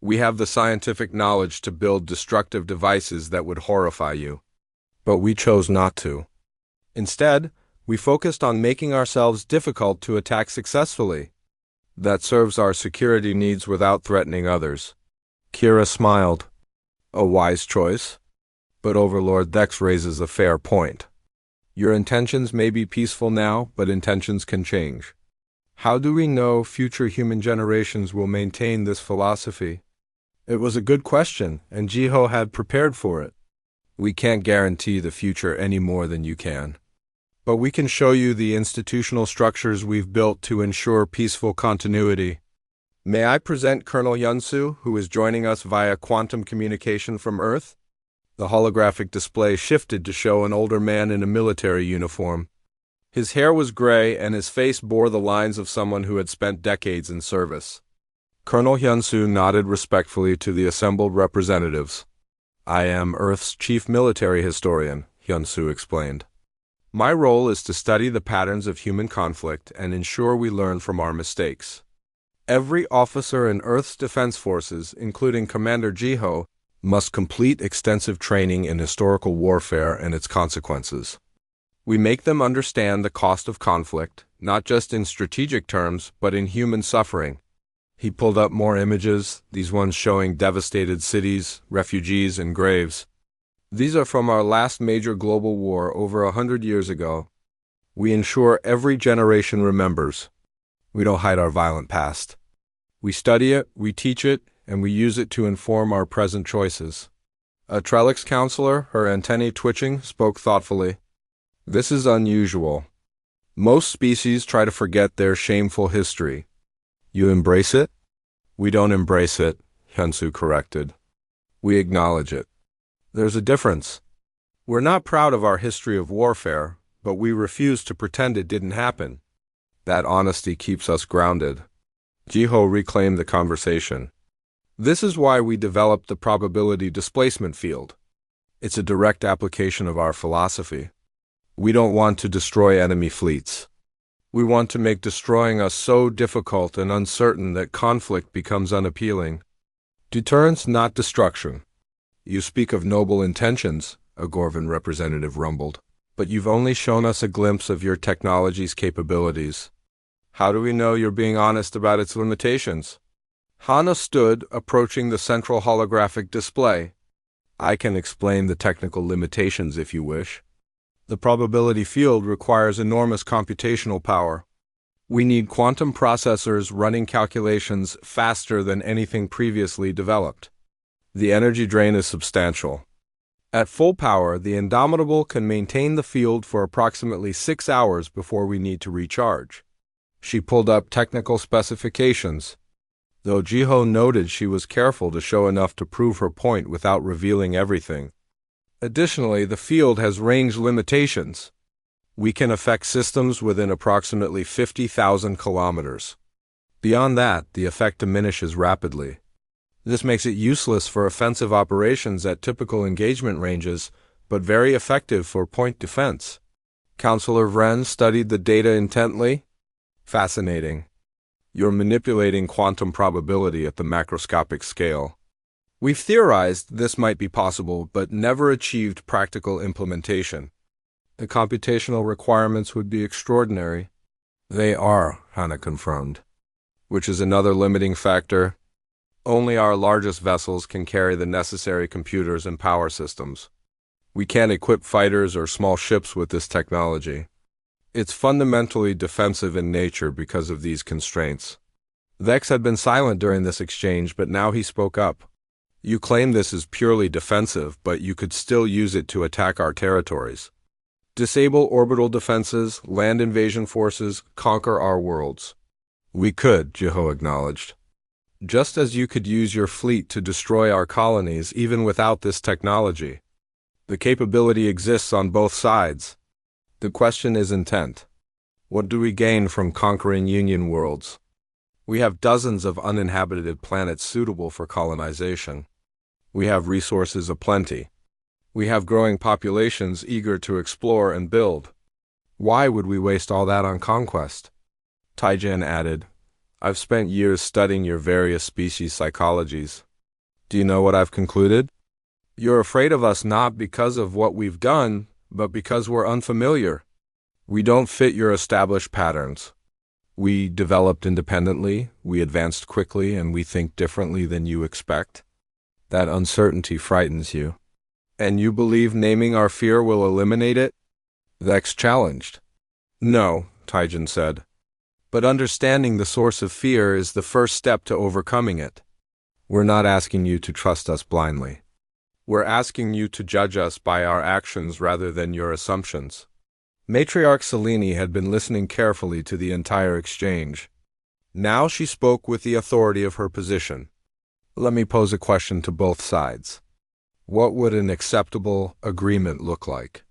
We have the scientific knowledge to build destructive devices that would horrify you. But we chose not to. Instead, we focused on making ourselves difficult to attack successfully. That serves our security needs without threatening others. Kira smiled. A wise choice. But Overlord Dex raises a fair point. Your intentions may be peaceful now, but intentions can change. How do we know future human generations will maintain this philosophy? It was a good question, and Jiho had prepared for it. We can't guarantee the future any more than you can. But we can show you the institutional structures we've built to ensure peaceful continuity. May I present Colonel Yunsu, who is joining us via quantum communication from Earth? The holographic display shifted to show an older man in a military uniform. His hair was gray and his face bore the lines of someone who had spent decades in service. Colonel Hyunsu nodded respectfully to the assembled representatives. I am Earth's chief military historian, Hyunsu explained. My role is to study the patterns of human conflict and ensure we learn from our mistakes. Every officer in Earth's defense forces, including Commander Jiho, must complete extensive training in historical warfare and its consequences. We make them understand the cost of conflict, not just in strategic terms, but in human suffering. He pulled up more images, these ones showing devastated cities, refugees, and graves. These are from our last major global war over 100 years ago. We ensure every generation remembers. We don't hide our violent past. We study it, we teach it, and we use it to inform our present choices. A Trellix counselor, her antennae twitching, spoke thoughtfully. This is unusual. Most species try to forget their shameful history. You embrace it? We don't embrace it, Hyunsu corrected. We acknowledge it. There's a difference. We're not proud of our history of warfare, but we refuse to pretend it didn't happen. That honesty keeps us grounded. Jiho reclaimed the conversation. This is why we developed the probability displacement field. It's a direct application of our philosophy. We don't want to destroy enemy fleets. We want to make destroying us so difficult and uncertain that conflict becomes unappealing. Deterrence, not destruction. You speak of noble intentions, a Gorvan representative rumbled, but you've only shown us a glimpse of your technology's capabilities. How do we know you're being honest about its limitations? Hana stood, approaching the central holographic display. I can explain the technical limitations if you wish. The probability field requires enormous computational power. We need quantum processors running calculations faster than anything previously developed. The energy drain is substantial. At full power, the Indomitable can maintain the field for approximately 6 hours before we need to recharge. She pulled up technical specifications, though Jiho noted she was careful to show enough to prove her point without revealing everything. Additionally, the field has range limitations. We can affect systems within approximately 50,000 kilometers. Beyond that, the effect diminishes rapidly. This makes it useless for offensive operations at typical engagement ranges, but very effective for point defense. Counselor Vren studied the data intently. Fascinating. You're manipulating quantum probability at the macroscopic scale. We've theorized this might be possible, but never achieved practical implementation. The computational requirements would be extraordinary. They are, Hannah confirmed. Which is another limiting factor. Only our largest vessels can carry the necessary computers and power systems. We can't equip fighters or small ships with this technology. It's fundamentally defensive in nature because of these constraints. Vex had been silent during this exchange, but now he spoke up. You claim this is purely defensive, but you could still use it to attack our territories. Disable orbital defenses, land invasion forces, conquer our worlds. We could, Jiho acknowledged. Just as you could use your fleet to destroy our colonies even without this technology. The capability exists on both sides. The question is intent. What do we gain from conquering Union worlds? We have dozens of uninhabited planets suitable for colonization. We have resources aplenty. We have growing populations eager to explore and build. Why would we waste all that on conquest? Taijin added, I've spent years studying your various species psychologies. Do you know what I've concluded? You're afraid of us not because of what we've done, but because we're unfamiliar. We don't fit your established patterns. We developed independently, we advanced quickly, and we think differently than you expect. That uncertainty frightens you. And you believe naming our fear will eliminate it? Vex challenged. No, Taijin said. But understanding the source of fear is the first step to overcoming it. We're not asking you to trust us blindly. We're asking you to judge us by our actions rather than your assumptions. Matriarch Selene had been listening carefully to the entire exchange. Now she spoke with the authority of her position. Let me pose a question to both sides. What would an acceptable agreement look like?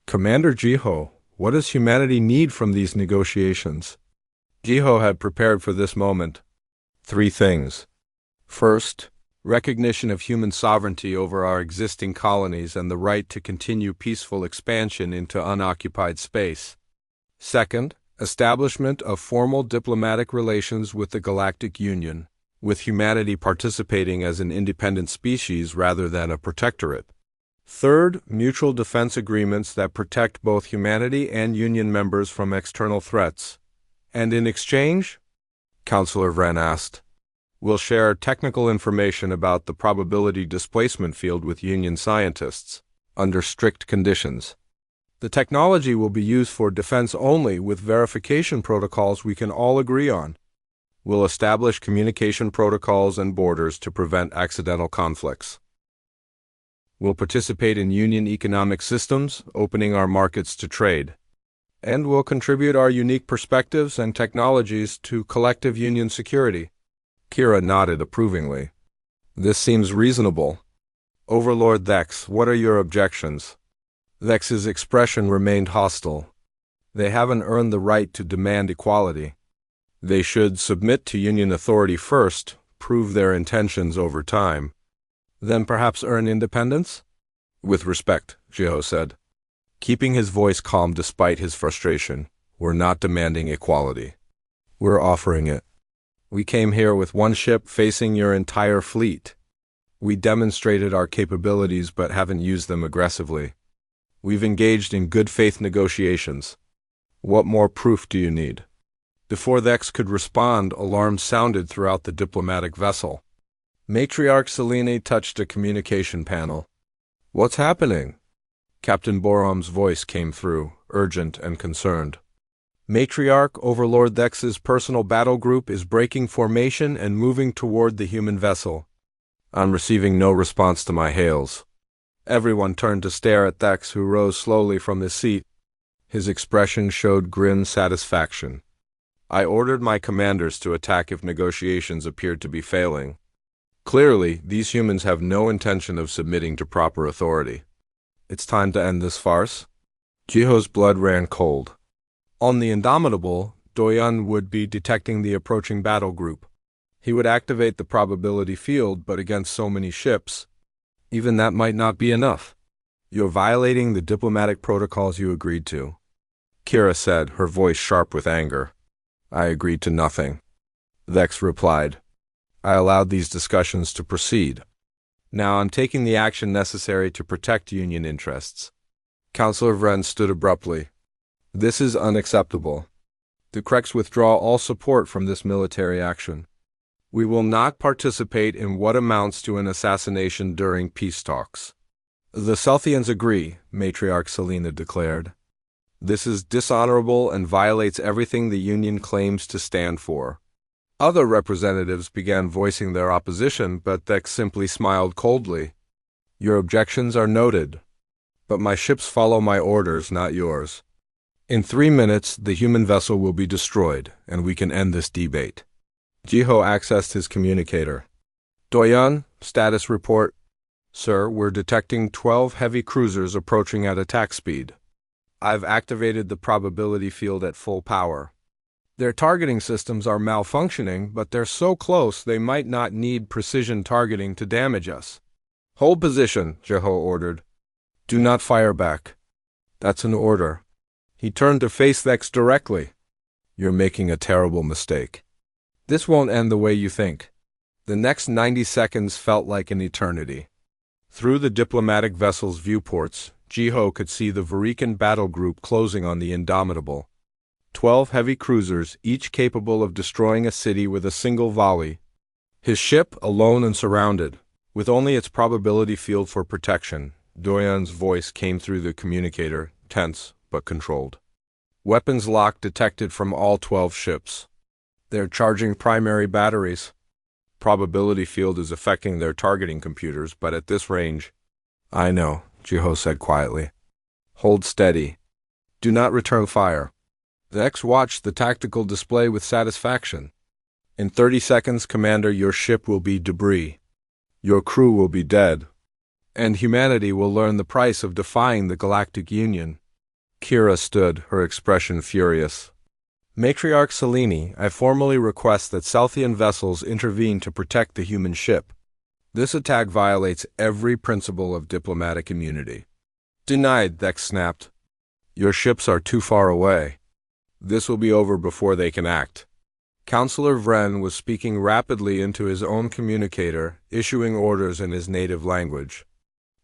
Commander Jiho, what does humanity need from these negotiations? Jiho had prepared for this moment. 3 things. First, recognition of human sovereignty over our existing colonies and the right to continue peaceful expansion into unoccupied space. Second, establishment of formal diplomatic relations with the Galactic Union, with humanity participating as an independent species rather than a protectorate. Third, mutual defense agreements that protect both humanity and Union members from external threats. And in exchange? Counselor Vren asked. We'll share technical information about the probability displacement field with Union scientists, under strict conditions. The technology will be used for defense only with verification protocols we can all agree on. We'll establish communication protocols and borders to prevent accidental conflicts. We'll participate in Union economic systems, opening our markets to trade. And we'll contribute our unique perspectives and technologies to collective Union security. Kira nodded approvingly. This seems reasonable. Overlord Vex, what are your objections? Vex's expression remained hostile. They haven't earned the right to demand equality. They should submit to Union authority first, prove their intentions over time. Then perhaps earn independence? With respect, Jiho said, keeping his voice calm despite his frustration. We're not demanding equality. We're offering it. We came here with one ship facing your entire fleet. We demonstrated our capabilities but haven't used them aggressively. We've engaged in good faith negotiations. What more proof do you need? Before Vex could respond, alarms sounded throughout the diplomatic vessel. Matriarch Selene touched a communication panel. What's happening? Captain Borum's voice came through, urgent and concerned. Matriarch Overlord Thex's personal battle group is breaking formation and moving toward the human vessel. I'm receiving no response to my hails. Everyone turned to stare at Thex, who rose slowly from his seat. His expression showed grim satisfaction. I ordered my commanders to attack if negotiations appeared to be failing. Clearly, these humans have no intention of submitting to proper authority. It's time to end this farce. Jiho's blood ran cold. On the Indomitable, Doyan would be detecting the approaching battle group. He would activate the probability field, but against so many ships, even that might not be enough. You're violating the diplomatic protocols you agreed to, Kira said, her voice sharp with anger. I agreed to nothing. Thex replied. I allowed these discussions to proceed. Now I'm taking the action necessary to protect Union interests. Counselor Vren stood abruptly. This is unacceptable. The Krex withdraw all support from this military action. We will not participate in what amounts to an assassination during peace talks. The Selthians agree, Matriarch Selena declared. This is dishonorable and violates everything the Union claims to stand for. Other representatives began voicing their opposition, but Thex simply smiled coldly. Your objections are noted, but my ships follow my orders, not yours. In 3 minutes, the human vessel will be destroyed, and we can end this debate. Jiho accessed his communicator. Doyan, status report. Sir, we're detecting 12 heavy cruisers approaching at attack speed. I've activated the probability field at full power. Their targeting systems are malfunctioning, but they're so close they might not need precision targeting to damage us. Hold position, Jiho ordered. Do not fire back. That's an order. He turned to face Thex directly. You're making a terrible mistake. This won't end the way you think. The next 90 seconds felt like an eternity. Through the diplomatic vessel's viewports, Jiho could see the Varikan battle group closing on the Indomitable. 12 heavy cruisers, each capable of destroying a city with a single volley. His ship, alone and surrounded, with only its probability field for protection. Doyan's voice came through the communicator, tense but controlled. Weapons lock detected from all 12 ships. They're charging primary batteries. Probability field is affecting their targeting computers, but at this range... I know, Jiho said quietly. Hold steady. Do not return fire. Thex watched the tactical display with satisfaction. In 30 seconds, Commander, your ship will be debris. Your crew will be dead. And humanity will learn the price of defying the Galactic Union. Kira stood, her expression furious. Matriarch Selene, I formally request that Selthian vessels intervene to protect the human ship. This attack violates every principle of diplomatic immunity. Denied, Thex snapped. Your ships are too far away. This will be over before they can act. Counselor Vren was speaking rapidly into his own communicator, issuing orders in his native language.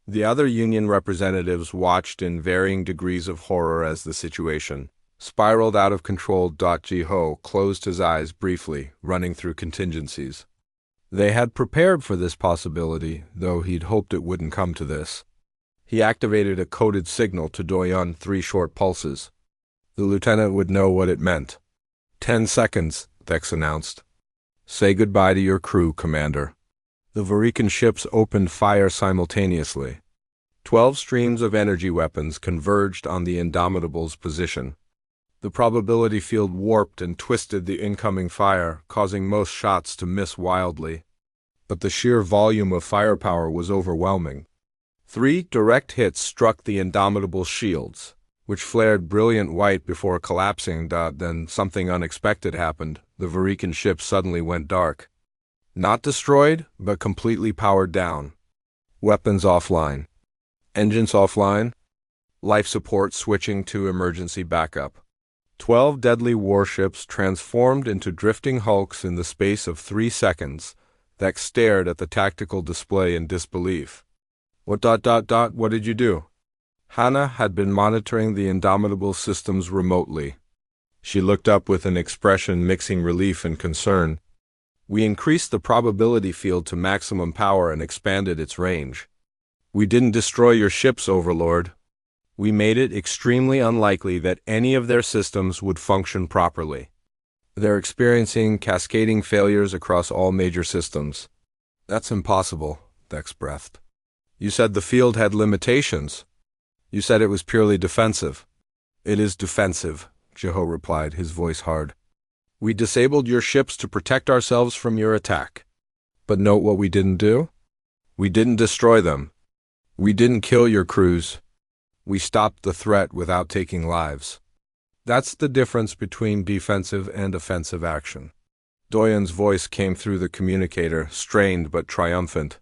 The other Union representatives watched in varying degrees of horror as the situation spiraled out of control. Jiho closed his eyes briefly, running through contingencies. They had prepared for this possibility, though he'd hoped it wouldn't come to this. He activated a coded signal to Doyan 3 short pulses. The lieutenant would know what it meant. 10 seconds, Thex announced. Say goodbye to your crew, Commander. The Varikan ships opened fire simultaneously. 12 streams of energy weapons converged on the Indomitable's position. The probability field warped and twisted the incoming fire, causing most shots to miss wildly. But the sheer volume of firepower was overwhelming. 3 direct hits struck the Indomitable's shields, which flared brilliant white before collapsing. Then something unexpected happened. The Varikan ship suddenly went dark. Not destroyed, but completely powered down. Weapons offline. Engines offline. Life support switching to emergency backup. 12 deadly warships transformed into drifting hulks in the space of 3 seconds. Thex stared at the tactical display in disbelief. What did you do? Hannah had been monitoring the Indomitable systems remotely. She looked up with an expression mixing relief and concern. We increased the probability field to maximum power and expanded its range. We didn't destroy your ships, Overlord. We made it extremely unlikely that any of their systems would function properly. They're experiencing cascading failures across all major systems. That's impossible, Dex breathed. You said the field had limitations. You said it was purely defensive. It is defensive, Jeho replied, his voice hard. We disabled your ships to protect ourselves from your attack. But note what we didn't do? We didn't destroy them. We didn't kill your crews. We stopped the threat without taking lives. That's the difference between defensive and offensive action. Doyen's voice came through the communicator, strained but triumphant.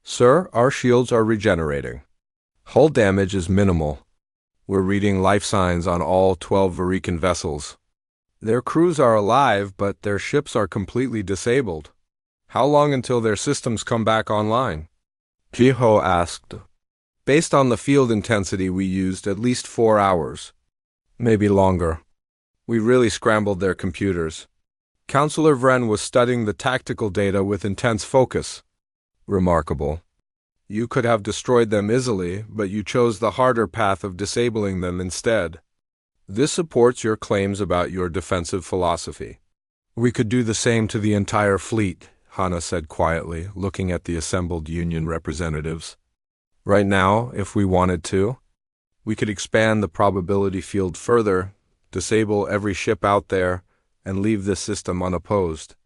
Sir, our shields are regenerating. Hull damage is minimal. We're reading life signs on all 12 Varikan vessels. Their crews are alive, but their ships are completely disabled. How long until their systems come back online? Jeho asked. Based on the field intensity we used, at least 4 hours. Maybe longer. We really scrambled their computers. Counselor Vren was studying the tactical data with intense focus. Remarkable. You could have destroyed them easily, but you chose the harder path of disabling them instead. This supports your claims about your defensive philosophy. We could do the same to the entire fleet, Hana said quietly, looking at the assembled Union representatives. Right now, if we wanted to, we could expand the probability field further, disable every ship out there, and leave this system unopposed.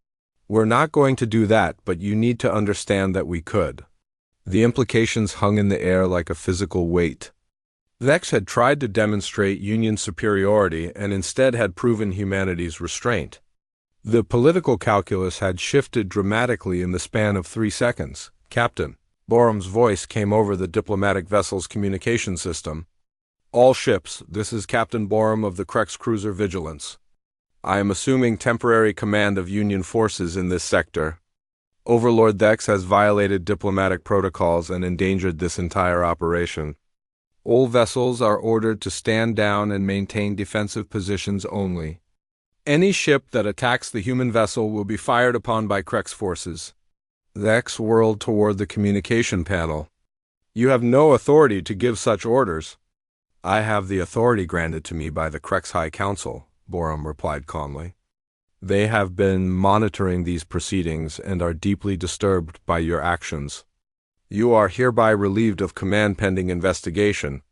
We're not going to do that, but you need to understand that we could. The implications hung in the air like a physical weight. Vex had tried to demonstrate Union superiority and instead had proven humanity's restraint. The political calculus had shifted dramatically in the span of 3 seconds. Captain, Borum's voice came over the diplomatic vessel's communication system. All ships, this is Captain Borum of the Krex cruiser Vigilance. I am assuming temporary command of Union forces in this sector. Overlord Dex has violated diplomatic protocols and endangered this entire operation. All vessels are ordered to stand down and maintain defensive positions only. Any ship that attacks the human vessel will be fired upon by Krex forces. Dex whirled toward the communication panel. You have no authority to give such orders. I have the authority granted to me by the Krex High Council, Borum replied calmly. They have been monitoring these proceedings and are deeply disturbed by your actions. You are hereby relieved of command pending investigation.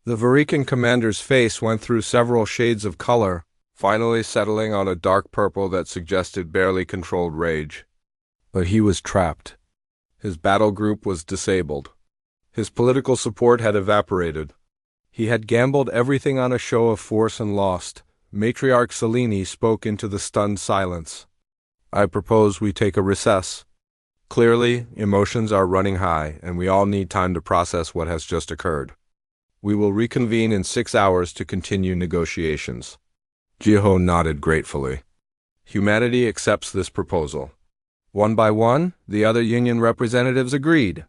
The Varikan commander's face went through several shades of color, finally settling on a dark purple that suggested barely controlled rage. But he was trapped. His battle group was disabled. His political support had evaporated. He had gambled everything on a show of force and lost. Matriarch Selene spoke into the stunned silence. I propose we take a recess. Clearly, emotions are running high, and we all need time to process what has just occurred. We will reconvene in 6 hours to continue negotiations. Jeho nodded gratefully. Humanity accepts this proposal. One by one, the other Union representatives agreed.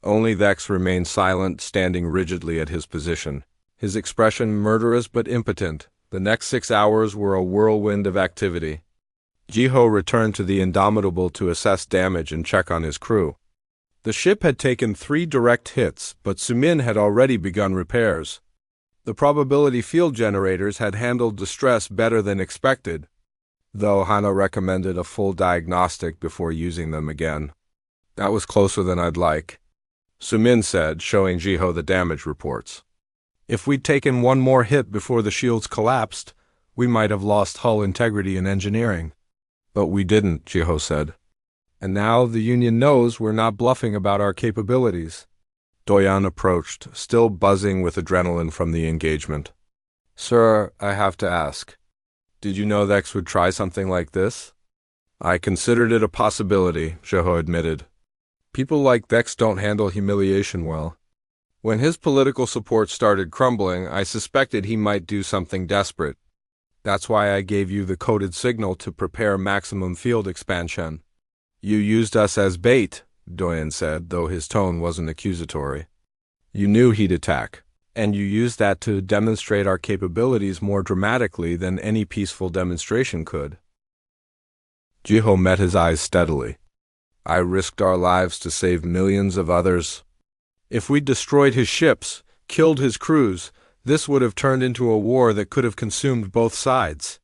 Only Vex remained silent, standing rigidly at his position, his expression murderous but impotent. The next 6 hours were a whirlwind of activity. Jeho returned to the Indomitable to assess damage and check on his crew. The ship had taken 3 direct hits, but Sumin had already begun repairs. The probability field generators had handled distress better than expected, though Hana recommended a full diagnostic before using them again. That was closer than I'd like, Sumin said, showing Jeho the damage reports. If we'd taken one more hit before the shields collapsed, we might have lost hull integrity and engineering. But we didn't, Jeho said. And now the Union knows we're not bluffing about our capabilities. Doyen approached, still buzzing with adrenaline from the engagement. Sir, I have to ask. Did you know Vex would try something like this? I considered it a possibility, Jeho admitted. People like Vex don't handle humiliation well. When his political support started crumbling, I suspected he might do something desperate. That's why I gave you the coded signal to prepare maximum field expansion. You used us as bait, Doyen said, though his tone wasn't accusatory. You knew he'd attack, and you used that to demonstrate our capabilities more dramatically than any peaceful demonstration could. Jeho met his eyes steadily. I risked our lives to save millions of others. If we destroyed his ships, killed his crews, this would have turned into a war that could have consumed both sides.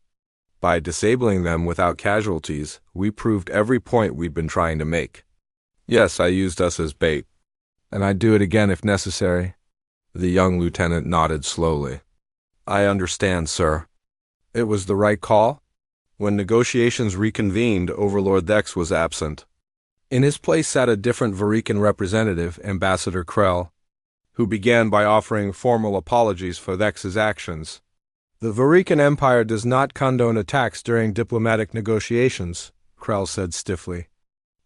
By disabling them without casualties, we proved every point we'd been trying to make. Yes, I used us as bait. And I'd do it again if necessary. The young lieutenant nodded slowly. I understand, sir. It was the right call? When negotiations reconvened, Overlord Dex was absent. In his place sat a different Varikan representative, Ambassador Krell, who began by offering formal apologies for Dex's actions. The Varikan Empire does not condone attacks during diplomatic negotiations, Krell said stiffly.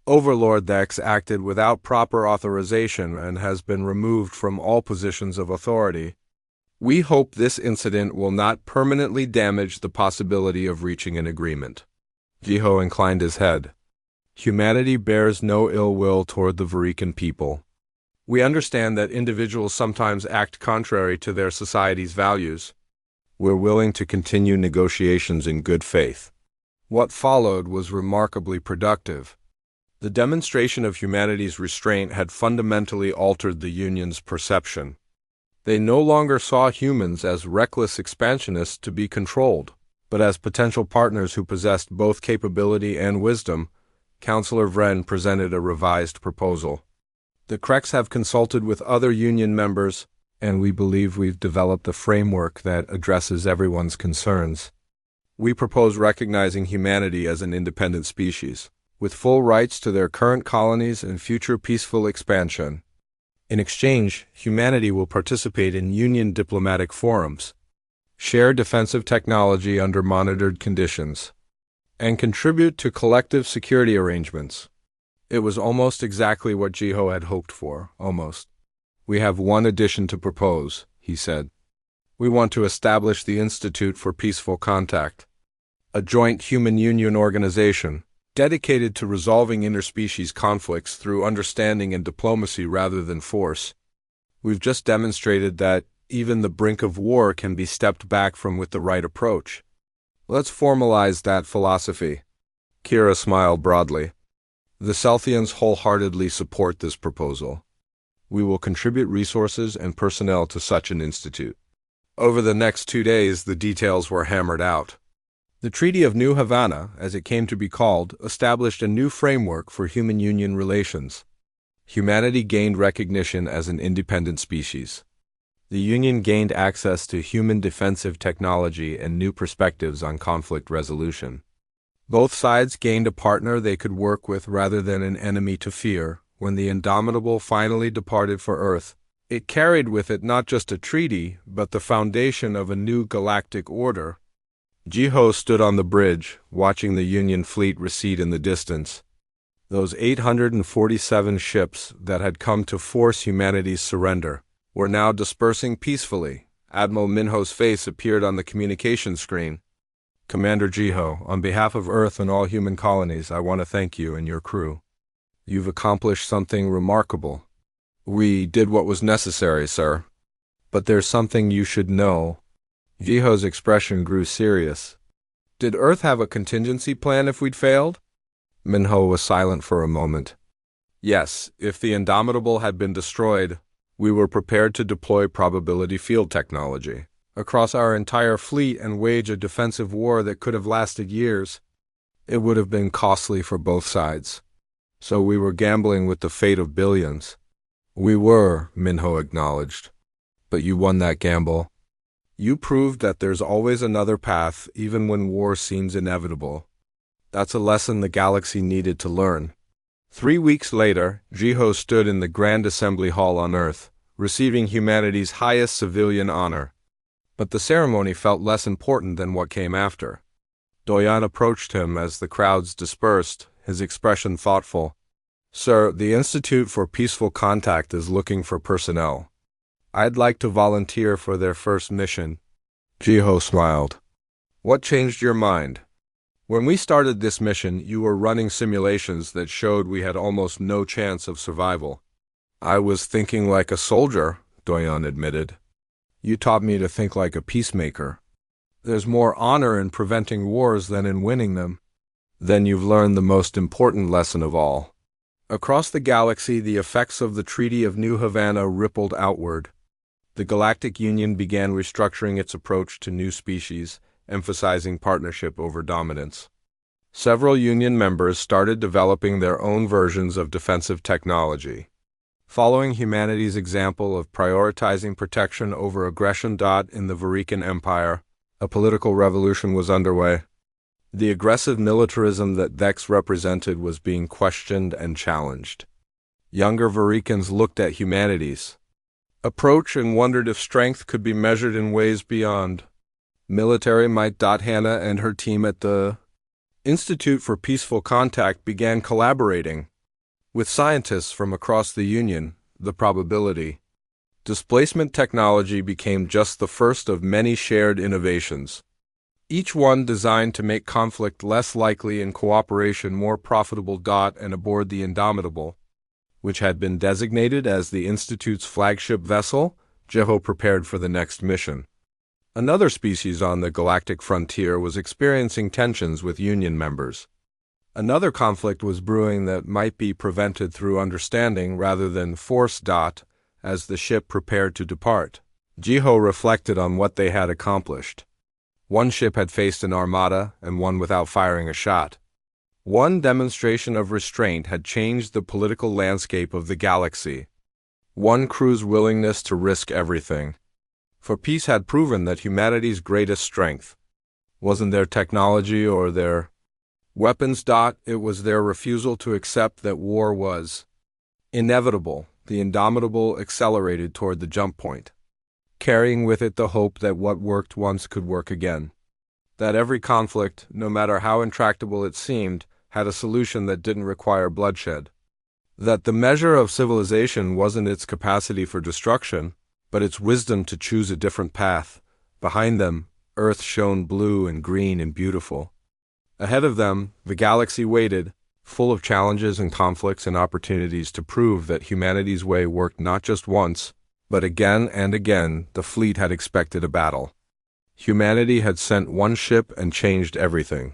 Overlord Dex acted without proper authorization and has been removed from all positions of authority. We hope this incident will not permanently damage the possibility of reaching an agreement. Jiho inclined his head. Humanity bears no ill will toward the Varikan people. We understand that individuals sometimes act contrary to their society's values. We're willing to continue negotiations in good faith. What followed was remarkably productive. The demonstration of humanity's restraint had fundamentally altered the Union's perception. They no longer saw humans as reckless expansionists to be controlled, but as potential partners who possessed both capability and wisdom. Counselor Vren presented a revised proposal. The Kreks have consulted with other Union members, and we believe we've developed a framework that addresses everyone's concerns. We propose recognizing humanity as an independent species, with full rights to their current colonies and future peaceful expansion. In exchange, humanity will participate in Union diplomatic forums, share defensive technology under monitored conditions, and contribute to collective security arrangements. It was almost exactly what Jiho had hoped for, almost. We have one addition to propose, he said. We want to establish the Institute for Peaceful Contact, a joint human union organization dedicated to resolving interspecies conflicts through understanding and diplomacy rather than force. We've just demonstrated that even the brink of war can be stepped back from with the right approach. Let's formalize that philosophy. Kira smiled broadly. The Selthians wholeheartedly support this proposal. We will contribute resources and personnel to such an institute. Over the next 2 days, the details were hammered out. The Treaty of New Havana, as it came to be called, established a new framework for human-union relations. Humanity gained recognition as an independent species. The Union gained access to human defensive technology and new perspectives on conflict resolution. Both sides gained a partner they could work with rather than an enemy to fear. When the Indomitable finally departed for Earth, it carried with it not just a treaty, but the foundation of a new galactic order. Jiho stood on the bridge, watching the Union fleet recede in the distance. Those 847 ships that had come to force humanity's surrender were now dispersing peacefully. Admiral Minho's face appeared on the communication screen. Commander Jiho, on behalf of Earth and all human colonies, I want to thank you and your crew. You've accomplished something remarkable. We did what was necessary, sir. But there's something you should know. Jiho's expression grew serious. Did Earth have a contingency plan if we'd failed? Minho was silent for a moment. Yes, if the Indomitable had been destroyed, we were prepared to deploy probability field technology across our entire fleet and wage a defensive war that could have lasted years. It would have been costly for both sides. So we were gambling with the fate of billions. We were, Minho acknowledged. But you won that gamble. You proved that there's always another path, even when war seems inevitable. That's a lesson the galaxy needed to learn. 3 weeks later, Jiho stood in the Grand Assembly Hall on Earth, receiving humanity's highest civilian honor. But the ceremony felt less important than what came after. Doyan approached him as the crowds dispersed, his expression thoughtful. Sir, the Institute for Peaceful Contact is looking for personnel. I'd like to volunteer for their first mission. Jiho smiled. What changed your mind? When we started this mission, you were running simulations that showed we had almost no chance of survival. I was thinking like a soldier, Doyan admitted. You taught me to think like a peacemaker. There's more honor in preventing wars than in winning them. Then you've learned the most important lesson of all. Across the galaxy, the effects of the Treaty of New Havana rippled outward. The Galactic Union began restructuring its approach to new species, emphasizing partnership over dominance. Several Union members started developing their own versions of defensive technology. Following humanity's example of prioritizing protection over aggression. In the Varikan Empire, a political revolution was underway. The aggressive militarism that Vex represented was being questioned and challenged. Younger Varikans looked at humanity's approach and wondered if strength could be measured in ways beyond military might. Hannah and her team at the Institute for Peaceful Contact began collaborating with scientists from across the Union. The probability displacement technology became just the first of many shared innovations, each one designed to make conflict less likely and cooperation more profitable. And aboard the Indomitable, which had been designated as the Institute's flagship vessel, Jeho prepared for the next mission. Another species on the galactic frontier was experiencing tensions with Union members. Another conflict was brewing that might be prevented through understanding rather than force. As the ship prepared to depart, Jeho reflected on what they had accomplished. One ship had faced an armada and won without firing a shot. One demonstration of restraint had changed the political landscape of the galaxy. One crew's willingness to risk everything for peace had proven that humanity's greatest strength wasn't their technology or their weapons. It was their refusal to accept that war was inevitable. The Indomitable accelerated toward the jump point, carrying with it the hope that what worked once could work again. That every conflict, no matter how intractable it seemed, had a solution that didn't require bloodshed. That the measure of civilization wasn't its capacity for destruction, but its wisdom to choose a different path. Behind them, Earth shone blue and green and beautiful. Ahead of them, the galaxy waited, full of challenges and conflicts and opportunities to prove that humanity's way worked not just once, but again and again. The fleet had expected a battle. Humanity had sent one ship and changed everything.